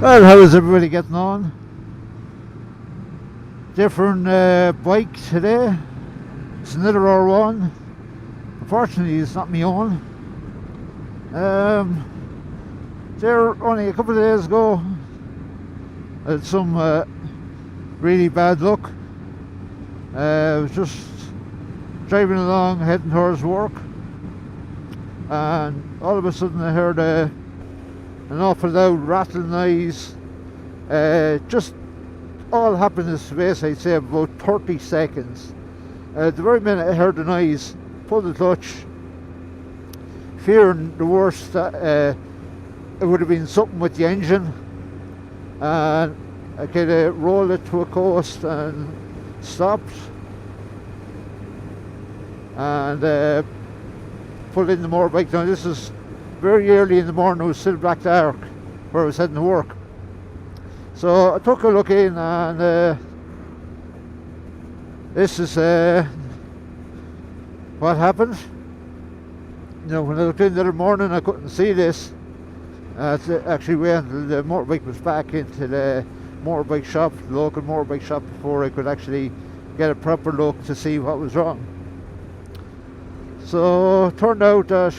Well, how is everybody getting on? Different bike today. It's another R1. Unfortunately, it's not my own. There only a couple of days ago, I had some really bad luck. I was just driving along, heading towards work, and all of a sudden I heard an awful loud rattling noise. Just all happened in space, I'd say about 30 seconds. The very minute I heard the noise, pulled the clutch, fearing the worst, that it would have been something with the engine, and I kind of rolled it to a coast and stopped, and pulled in the motorbike. Now this is very early in the morning, it was still black dark where I was heading to work. So I took a look in, and this is what happened. You know, when I looked in the other morning, I couldn't see this. I actually waited until the motorbike was back into the motorbike shop, the local motorbike shop, before I could actually get a proper look to see what was wrong. So it turned out that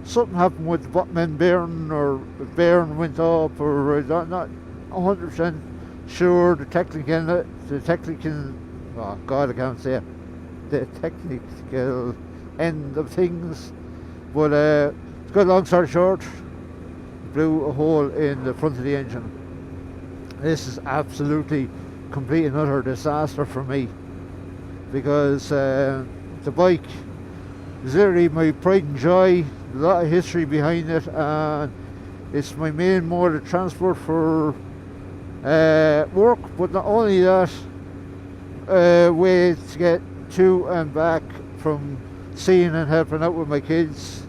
something happened with the bottom end bearing, or the bearing went up, or I'm not 100% sure. The technical, oh God, I can't say it, the technical end of things. But to cut a long story short, blew a hole in the front of the engine. This is absolutely complete and utter disaster for me, because the bike is literally my pride and joy, a lot of history behind it, and it's my main mode of transport for work. But not only that, way to get to and back from seeing and helping out with my kids.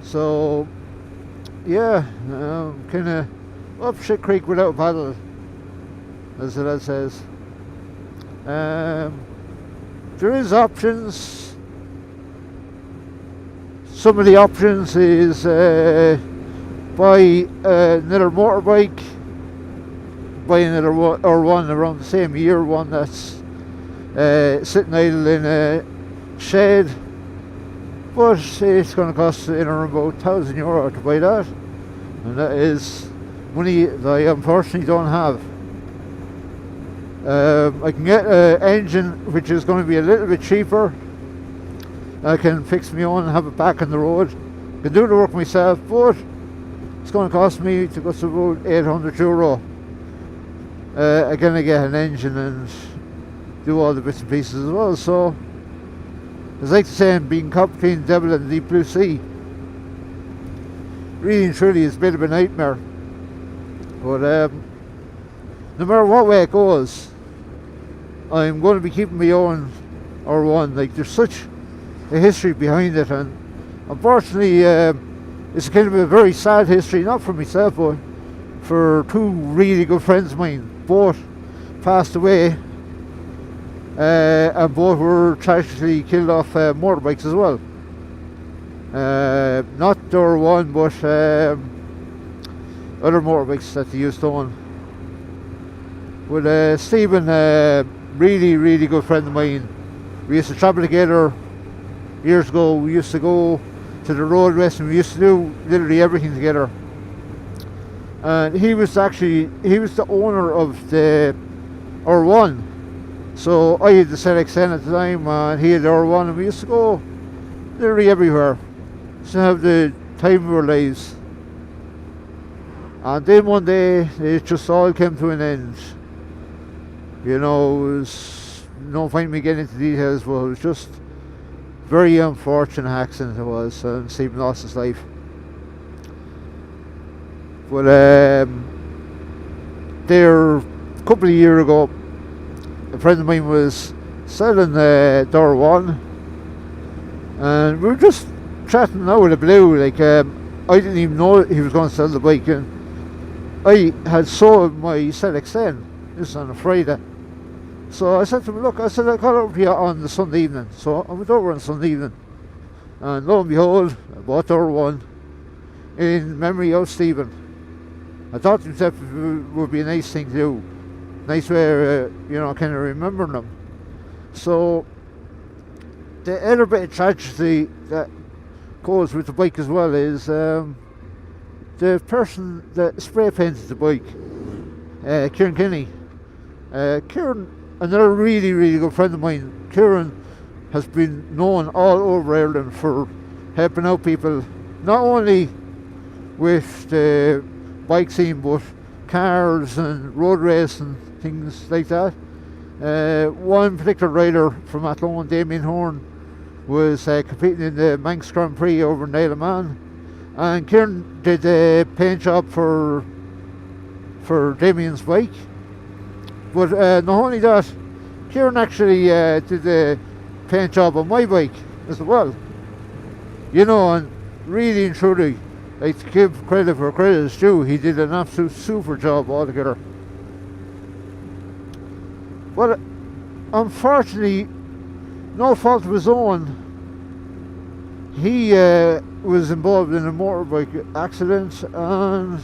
So yeah, kind of up shit creek without a paddle, as the lad says. There is options. Some of the options is buy another motorbike, buy another R1 around the same year, one that's sitting idle in a shed, but it's going to cost in around about €1,000 to buy that, and that is money that I unfortunately don't have. I can get an engine which is going to be a little bit cheaper. I can fix my own and have it back on the road. I can do the work myself, but it's going to cost me to go to about €800. Again, I get an engine and do all the bits and pieces as well. So it's like saying being caught between the devil and the deep blue sea. Really and truly, it's a bit of a nightmare. But no matter what way it goes, I'm going to be keeping my own R1. Like, there's such a history behind it, and unfortunately it's kind of a very sad history, not for myself but for two really good friends of mine. Both passed away, and both were tragically killed off motorbikes as well. Not the R1, but other motorbikes that they used to own. With Stephen, really good friend of mine. We used to travel together years ago. We used to go to the road race, and we used to do literally everything together. And he was the owner of the R1. So I had the ZX10 at the time, and he had the R1, and we used to go literally everywhere. Used to have the time of our lives. And then one day, it just all came to an end. You know, it was no point me getting into details, but it was just very unfortunate accident it was, and Stephen lost his life. But there, a couple of years ago, a friend of mine was selling the R1, and we were just chatting out of the blue. Like, I didn't even know he was going to sell the bike, and I had sold my ZX10. This was on a Friday. So I said to him, look, I said, I'll call over to you on the Sunday evening. So I went over on Sunday evening, and lo and behold, I bought R1 in memory of Stephen. I thought to myself it would be a nice thing to do, nice way of, kind of remembering them. So the other bit of tragedy that goes with the bike as well is the person that spray painted the bike, Kieran Kinney. Kieran, another really, really good friend of mine. Kieran has been known all over Ireland for helping out people, not only with the bike scene, but cars and road racing, things like that. One particular rider from Athlone, Damien Horn, was competing in the Manx Grand Prix over in Isle of Man, and Kieran did a paint job for Damien's bike. But not only that, Kieran actually did a paint job on my bike as well. And really and truly, like, to give credit where credit is due, he did an absolute super job altogether. But unfortunately, no fault of his own, he was involved in a motorbike accident and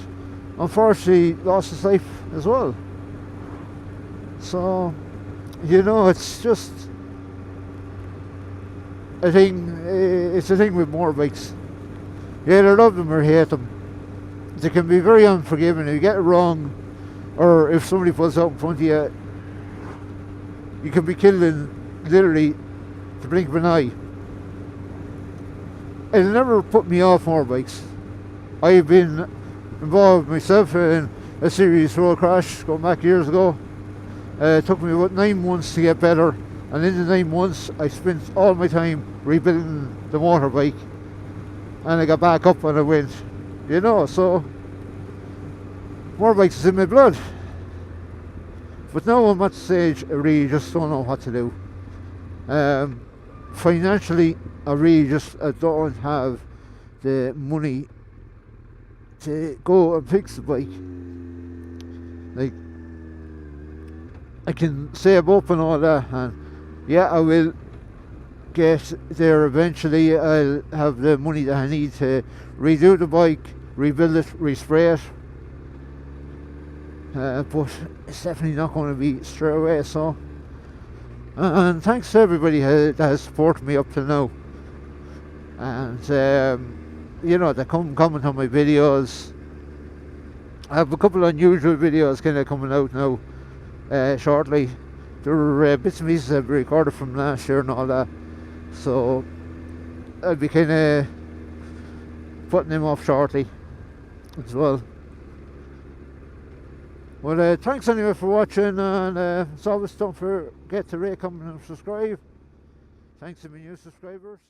unfortunately lost his life as well. So, it's just a thing. It's a thing with motorbikes. You either love them or hate them. They can be very unforgiving. If you get it wrong, or if somebody pulls out in front of you, you can be killed in literally the blink of an eye. It never put me off motorbikes. I've been involved myself in a serious road crash going back years ago. It took me about 9 months to get better, and in the 9 months I spent all my time rebuilding the motorbike, and I got back up and I went, so motorbikes is in my blood. But now I'm at the stage I really just don't know what to do. Financially, I don't have the money to go and fix the bike. Like, I can save up and all that, and yeah, I will get there eventually. I'll have the money that I need to redo the bike, rebuild it, respray it. But it's definitely not going to be straight away. So, and thanks to everybody that has supported me up to now, and they comment on my videos. I have a couple of unusual videos kind of coming out now shortly. There were bits and pieces I've recorded from last year and all that, so I'll be kind of putting them off shortly as well. Well, thanks anyway for watching, and as always, don't forget to rate, comment and subscribe. Thanks to my new subscribers.